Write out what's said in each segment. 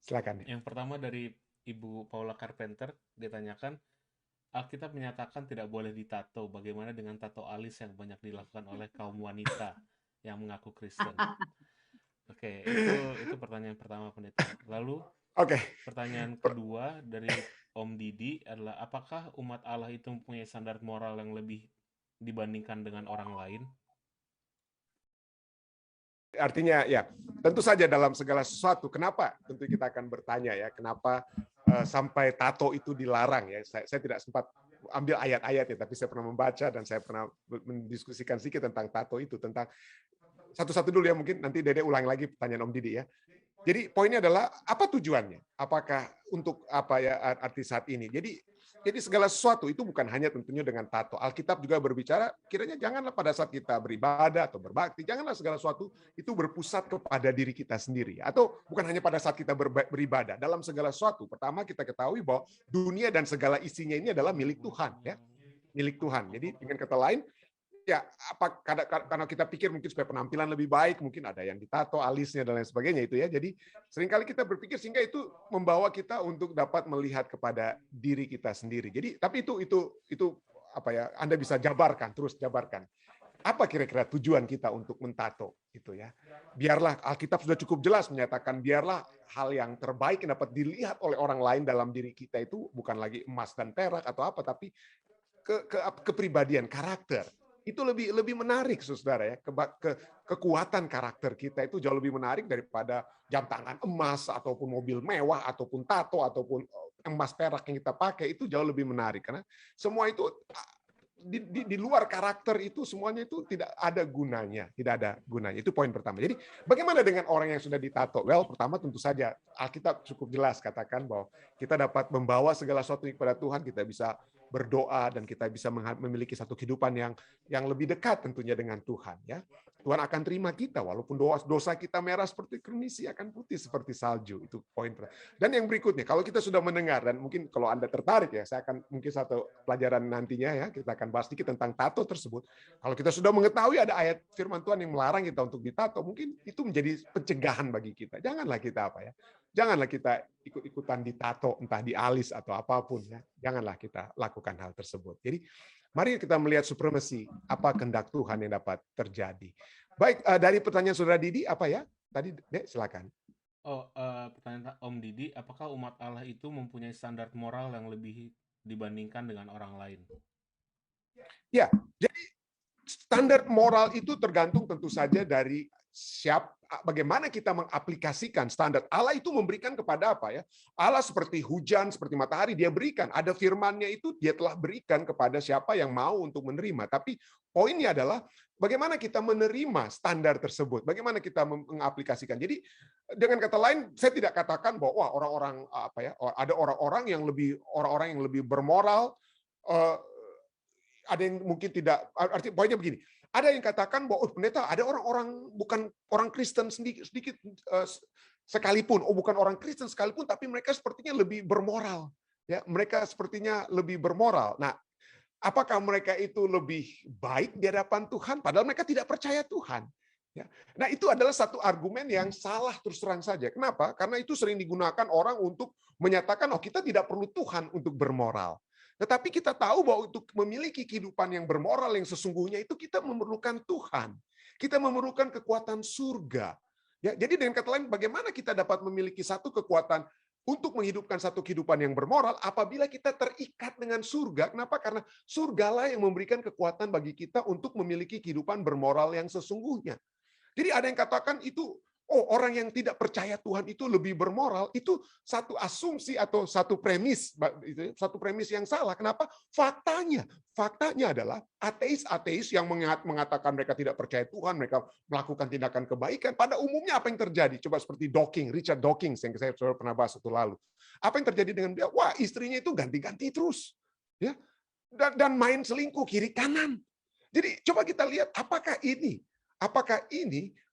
Silakan. Yang pertama dari Ibu Paula Carpenter, ditanyakan, Alkitab menyatakan tidak boleh ditato. Bagaimana dengan tato alis yang banyak dilakukan oleh kaum wanita yang mengaku Kristen? Oke, itu pertanyaan pertama pendeta. Lalu Oke. pertanyaan kedua dari Om Didi adalah apakah umat Allah itu mempunyai standar moral yang lebih dibandingkan dengan orang lain? Artinya ya, tentu saja dalam segala sesuatu. Kenapa? Tentu kita akan bertanya ya, kenapa sampai tato itu dilarang ya. Saya tidak sempat ambil ayat-ayat ya, tapi saya pernah membaca dan saya pernah mendiskusikan sedikit tentang tato itu, tentang satu-satu dulu ya, mungkin nanti Dede ulang lagi pertanyaan Om Didi ya. Jadi poinnya adalah apa tujuannya? Apakah untuk apa ya arti saat ini? Jadi segala sesuatu itu bukan hanya tentunya dengan tato. Alkitab juga berbicara, kiranya janganlah pada saat kita beribadah atau berbakti, janganlah segala sesuatu itu berpusat kepada diri kita sendiri. Atau bukan hanya pada saat kita beribadah. Dalam segala sesuatu, pertama kita ketahui bahwa dunia dan segala isinya ini adalah milik Tuhan. Ya, milik Tuhan. Jadi dengan kata lain, ya apa karena kita pikir mungkin supaya penampilan lebih baik, mungkin ada yang ditato alisnya dan lain sebagainya itu ya. Jadi seringkali kita berpikir sehingga itu membawa kita untuk dapat melihat kepada diri kita sendiri. Jadi tapi itu apa ya, Anda bisa jabarkan, terus jabarkan. Apa kira-kira tujuan kita untuk mentato itu ya? Biarlah Alkitab sudah cukup jelas menyatakan biarlah hal yang terbaik yang dapat dilihat oleh orang lain dalam diri kita itu bukan lagi emas dan perak atau apa, tapi kepribadian, karakter. Itu lebih menarik, saudara ya. Kekuatan karakter kita itu jauh lebih menarik daripada jam tangan emas ataupun mobil mewah ataupun tato ataupun emas perak yang kita pakai. Itu jauh lebih menarik karena semua itu di luar karakter itu semuanya itu tidak ada gunanya, tidak ada gunanya. Itu poin pertama. Jadi bagaimana dengan orang yang sudah ditato? Well, pertama tentu saja Alkitab cukup jelas katakan bahwa kita dapat membawa segala sesuatu kepada Tuhan, kita bisa berdoa dan kita bisa memiliki satu kehidupan yang lebih dekat tentunya dengan Tuhan ya. Tuhan akan terima kita walaupun dosa kita merah seperti krimisi akan putih seperti salju. Itu poin pertama. Dan yang berikutnya, kalau kita sudah mendengar dan mungkin kalau Anda tertarik ya, saya akan mungkin satu pelajaran nantinya ya, kita akan bahas sedikit tentang tato tersebut. Kalau kita sudah mengetahui ada ayat firman Tuhan yang melarang kita untuk ditato, mungkin itu menjadi pencegahan bagi kita. Janganlah kita apa ya? Janganlah kita ikut-ikutan ditato entah di alis atau apapun ya. Janganlah kita lakukan hal tersebut. Jadi mari kita melihat supremasi apa kehendak Tuhan yang dapat terjadi. Baik, dari pertanyaan Saudara Didi apa ya? Tadi Dek, silakan. Oh, pertanyaan Om Didi, apakah umat Allah itu mempunyai standar moral yang lebih dibandingkan dengan orang lain? Ya, jadi standar moral itu tergantung tentu saja dari bagaimana kita mengaplikasikan standar. Allah itu memberikan kepada apa ya? Allah seperti hujan, seperti matahari, dia berikan. Ada firman-Nya itu dia telah berikan kepada siapa yang mau untuk menerima. Tapi poinnya adalah bagaimana kita menerima standar tersebut, bagaimana kita mengaplikasikan. Jadi dengan kata lain, saya tidak katakan bahwa wah, orang-orang apa ya, ada orang-orang yang lebih bermoral, eh, ada yang mungkin tidak, arti poinnya begini, ada yang katakan bahwa oh, pendeta ada orang-orang bukan orang Kristen sedikit sekalipun, oh bukan orang Kristen sekalipun, tapi mereka sepertinya lebih bermoral, ya mereka sepertinya lebih bermoral. Nah, apakah mereka itu lebih baik di hadapan Tuhan? Padahal mereka tidak percaya Tuhan. Ya. Nah, itu adalah satu argumen yang salah terus terang saja. Kenapa? Karena itu sering digunakan orang untuk menyatakan, oh kita tidak perlu Tuhan untuk bermoral. Tetapi kita tahu bahwa untuk memiliki kehidupan yang bermoral yang sesungguhnya itu kita memerlukan Tuhan. Kita memerlukan kekuatan surga. Ya, jadi dengan kata lain, bagaimana kita dapat memiliki satu kekuatan untuk menghidupkan satu kehidupan yang bermoral apabila kita terikat dengan surga. Kenapa? Karena surgalah yang memberikan kekuatan bagi kita untuk memiliki kehidupan bermoral yang sesungguhnya. Jadi ada yang katakan itu, oh orang yang tidak percaya Tuhan itu lebih bermoral, itu satu asumsi atau satu premis yang salah. Kenapa? Faktanya adalah ateis-ateis yang mengatakan mereka tidak percaya Tuhan, mereka melakukan tindakan kebaikan. Pada umumnya apa yang terjadi? Coba seperti Richard Dawkins yang saya pernah bahas waktu lalu. Apa yang terjadi dengan dia? Wah, istrinya itu ganti-ganti terus, ya, dan main selingkuh kiri kanan. Jadi coba kita lihat apakah ini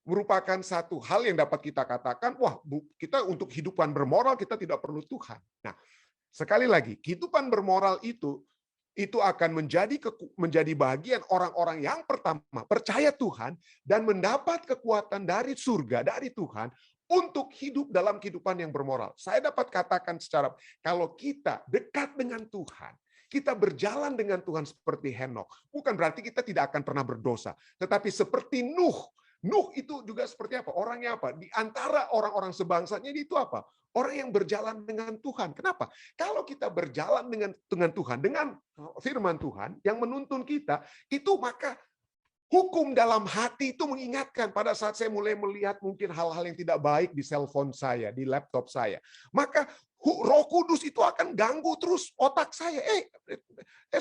merupakan satu hal yang dapat kita katakan, wah, kita untuk kehidupan bermoral kita tidak perlu Tuhan. Nah, sekali lagi, kehidupan bermoral itu akan menjadi bagian orang-orang yang pertama percaya Tuhan dan mendapat kekuatan dari surga, dari Tuhan untuk hidup dalam kehidupan yang bermoral. Saya dapat katakan secara, kalau kita dekat dengan Tuhan, kita berjalan dengan Tuhan seperti Henokh, bukan berarti kita tidak akan pernah berdosa, tetapi seperti Nuh. Nuh itu juga seperti apa? Orangnya apa? Di antara orang-orang sebangsanya itu apa? Orang yang berjalan dengan Tuhan. Kenapa? Kalau kita berjalan dengan Tuhan, dengan firman Tuhan yang menuntun kita, itu maka hukum dalam hati itu mengingatkan pada saat saya mulai melihat mungkin hal-hal yang tidak baik di cellphone saya, di laptop saya. Maka Roh Kudus itu akan ganggu terus otak saya.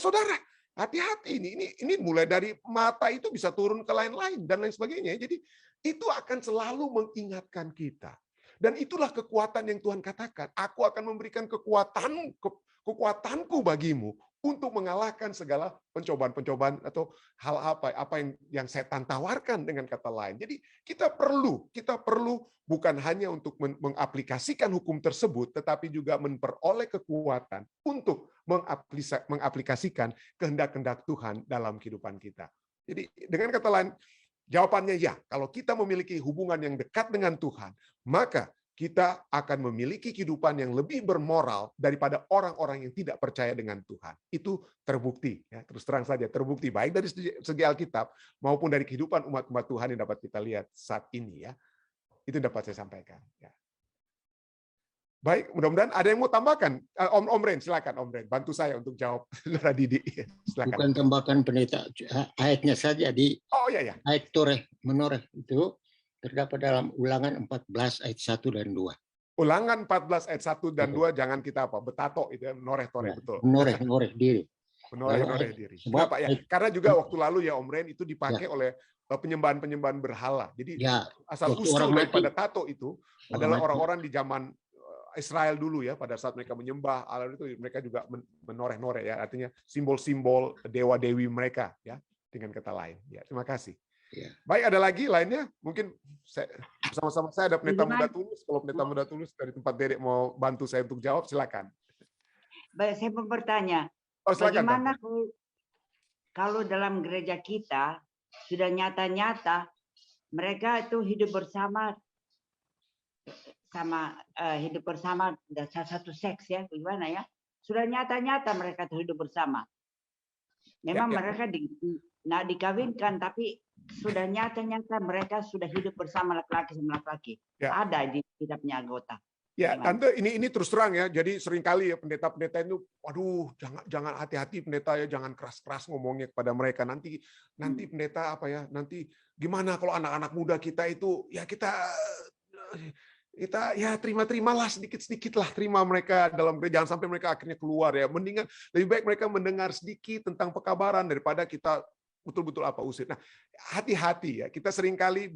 Saudara, hati-hati ini mulai dari mata itu bisa turun ke lain-lain dan lain sebagainya. Jadi itu akan selalu mengingatkan kita. Dan itulah kekuatan yang Tuhan katakan. Aku akan memberikan kekuatanku bagimu untuk mengalahkan segala pencobaan-pencobaan atau hal apa yang setan tawarkan, dengan kata lain. Jadi kita perlu bukan hanya untuk mengaplikasikan hukum tersebut, tetapi juga memperoleh kekuatan untuk mengaplikasikan kehendak-kehendak Tuhan dalam kehidupan kita. Jadi dengan kata lain, jawabannya ya, kalau kita memiliki hubungan yang dekat dengan Tuhan, maka kita akan memiliki kehidupan yang lebih bermoral daripada orang-orang yang tidak percaya dengan Tuhan. Itu terbukti, ya, terus terang saja terbukti, baik dari segi Alkitab maupun dari kehidupan umat-umat Tuhan yang dapat kita lihat saat ini. Ya, itu dapat saya sampaikan. Ya. Baik, mudah-mudahan ada yang mau tambahkan. Om Ren, silakan Om Ren, bantu saya untuk jawab. Saudara Didi, silakan. Bukan tambahkan pendeta, ayatnya saja di ayat menoreh itu terdapat dalam Ulangan 14 ayat 1 dan 2. Ulangan 14 ayat 1 dan 2, jangan kita betato itu ya, menoreh-noreh, betul. Menoreh diri. Menoreh diri. Kenapa ya? Karena juga waktu lalu ya Om Ren itu dipakai oleh penyembahan-penyembahan berhala. Jadi asal usul daripada tato itu adalah orang-orang di zaman Israel dulu ya, pada saat mereka menyembah Allah itu mereka juga menoreh-noreh ya, artinya simbol-simbol dewa-dewi mereka ya, dengan kata lain. Ya, terima kasih. Ya. Baik, ada lagi lainnya? Mungkin bersama-sama saya ada pendeta muda tulus. Kalau pendeta muda tulus dari tempat Derek mau bantu saya untuk jawab, silakan. Baik, saya mau bertanya. Bagaimana kalau dalam gereja kita sudah nyata-nyata mereka itu hidup bersama satu seks ya, gimana ya? Sudah nyata-nyata mereka itu hidup bersama. Memang mereka dikawinkan, tapi sudah nyata-nyata mereka sudah hidup bersama laki-laki sama laki-laki. Ada di kitabnya anggota. Ya, Tante, ini terus terang ya. Jadi seringkali ya pendeta-pendeta itu, waduh, jangan hati-hati pendeta ya, jangan keras-keras ngomongnya kepada mereka. Nanti pendeta apa ya? Nanti gimana kalau anak-anak muda kita itu ya kita ya terima-terimalah sedikit-sedikit lah, terima mereka dalam gereja, jangan sampai mereka akhirnya keluar ya. Mendingan lebih baik mereka mendengar sedikit tentang pekabaran daripada kita betul-betul usir. Nah, hati-hati ya. Kita seringkali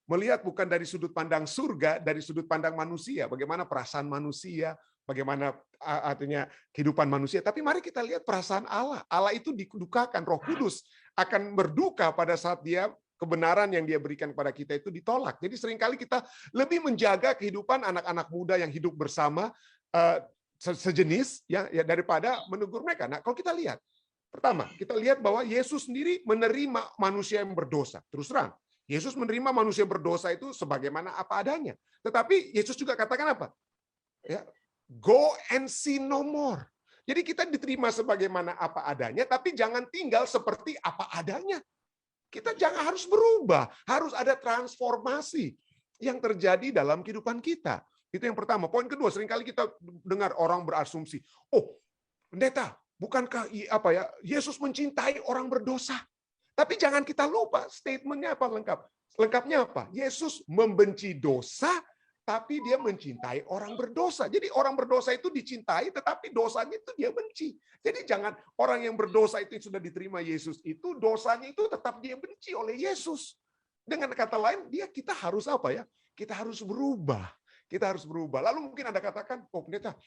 melihat bukan dari sudut pandang surga, dari sudut pandang manusia, bagaimana perasaan manusia, bagaimana artinya kehidupan manusia. Tapi mari kita lihat perasaan Allah. Allah itu didukakan, Roh Kudus akan berduka pada saat dia kebenaran yang dia berikan kepada kita itu ditolak. Jadi seringkali kita lebih menjaga kehidupan anak-anak muda yang hidup bersama sejenis ya daripada menegur mereka. Nah, kalau kita lihat, pertama, kita lihat bahwa Yesus sendiri menerima manusia yang berdosa. Terus terang, Yesus menerima manusia berdosa itu sebagaimana apa adanya. Tetapi Yesus juga katakan apa? Ya, go and sin no more. Jadi kita diterima sebagaimana apa adanya, tapi jangan tinggal seperti apa adanya. Kita jangan harus berubah, harus ada transformasi yang terjadi dalam kehidupan kita. Itu yang pertama. Poin kedua, seringkali kita dengar orang berasumsi, oh, pendeta, bukankah Yesus mencintai orang berdosa? Tapi jangan kita lupa statementnya apa lengkap. Lengkapnya apa? Yesus membenci dosa, tapi dia mencintai orang berdosa. Jadi orang berdosa itu dicintai, tetapi dosanya itu dia benci. Jadi jangan orang yang berdosa itu yang sudah diterima Yesus itu dosanya itu tetap dia benci oleh Yesus. Dengan kata lain, kita harus apa ya? Kita harus berubah. Kita harus berubah. Lalu mungkin Anda katakan, oh pendeta,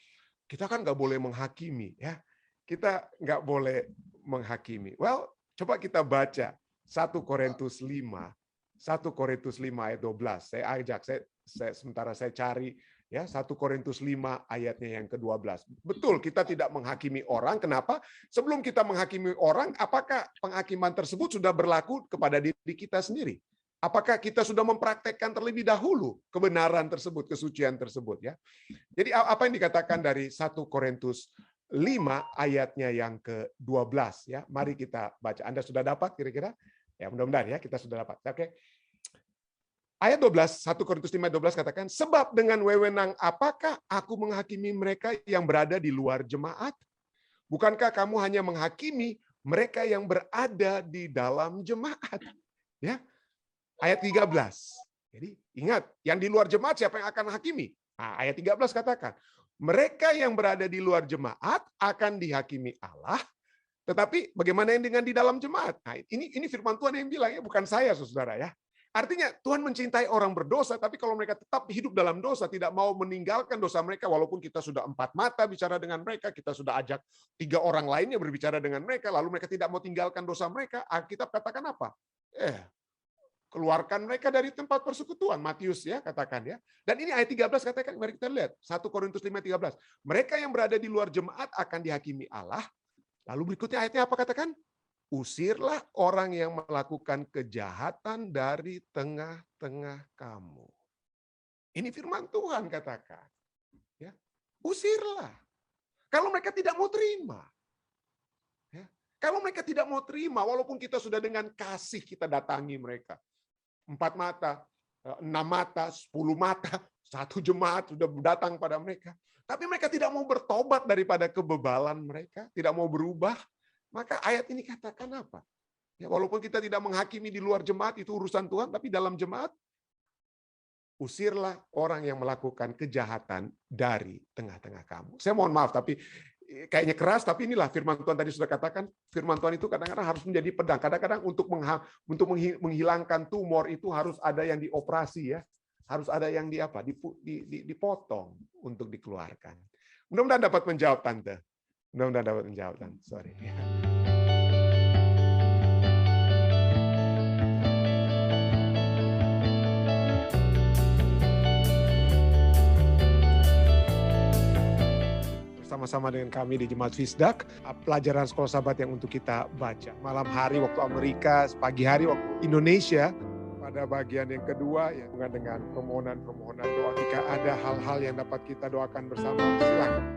kita kan nggak boleh menghakimi ya. Kita nggak boleh menghakimi. Well, coba kita baca 1 Korintus 5. 1 Korintus 5 ayat 12. Saya ajak, sementara saya cari ya 1 Korintus 5 ayatnya yang ke-12. Betul, kita tidak menghakimi orang. Kenapa? Sebelum kita menghakimi orang, apakah penghakiman tersebut sudah berlaku kepada diri kita sendiri? Apakah kita sudah mempraktekkan terlebih dahulu kebenaran tersebut, kesucian tersebut ya? Jadi apa yang dikatakan dari 1 Korintus 5 ayatnya yang ke-12 ya. Mari kita baca. Anda sudah dapat kira-kira? Ya, mudah-mudahan ya kita sudah dapat. Oke. Ayat 12, 1 Korintus 5:12 katakan, sebab dengan wewenang apakah aku menghakimi mereka yang berada di luar jemaat? Bukankah kamu hanya menghakimi mereka yang berada di dalam jemaat? Ya. Ayat 13. Jadi ingat, yang di luar jemaat siapa yang akan hakimi? Nah, ayat 13 katakan, mereka yang berada di luar jemaat akan dihakimi Allah, tetapi bagaimana yang dengan di dalam jemaat? Nah, ini firman Tuhan yang bilang ya, bukan saya saudara ya. Artinya Tuhan mencintai orang berdosa, tapi kalau mereka tetap hidup dalam dosa, tidak mau meninggalkan dosa mereka, walaupun kita sudah 4 mata bicara dengan mereka, kita sudah ajak 3 orang lainnya berbicara dengan mereka, lalu mereka tidak mau tinggalkan dosa mereka, Alkitab katakan apa? Keluarkan mereka dari tempat persekutuan, Matius ya katakan ya. Dan ini ayat 13 katakan, mari kita lihat 1 Korintus 5:13. Mereka yang berada di luar jemaat akan dihakimi Allah. Lalu berikutnya ayatnya apa katakan? Usirlah orang yang melakukan kejahatan dari tengah-tengah kamu. Ini firman Tuhan katakan. Ya. Usirlah. Kalau mereka tidak mau terima. Ya. Kalau mereka tidak mau terima, walaupun kita sudah dengan kasih kita datangi mereka. 4 mata, 6 mata, 10 mata, 1 jemaat sudah datang pada mereka. Tapi mereka tidak mau bertobat daripada kebebalan mereka, tidak mau berubah. Maka ayat ini katakan apa? Ya, walaupun kita tidak menghakimi di luar jemaat, itu urusan Tuhan, tapi dalam jemaat, usirlah orang yang melakukan kejahatan dari tengah-tengah kamu. Saya mohon maaf, tapi kayaknya keras, tapi inilah firman Tuhan tadi sudah katakan, firman Tuhan itu kadang-kadang harus menjadi pedang. Kadang-kadang untuk menghilangkan tumor itu harus ada yang dioperasi ya. Harus ada yang dipotong untuk dikeluarkan. Mudah-mudahan dapat menjawab Tante. Mudah-mudahan dapat menjawab Tante. Sorry. Bersama-sama dengan kami di Jemaat Fisdak, pelajaran Sekolah Sahabat yang untuk kita baca. Malam hari waktu Amerika, pagi hari waktu Indonesia, pada bagian yang kedua, yang dengan permohonan-permohonan doa. Jika ada hal-hal yang dapat kita doakan bersama, silakan.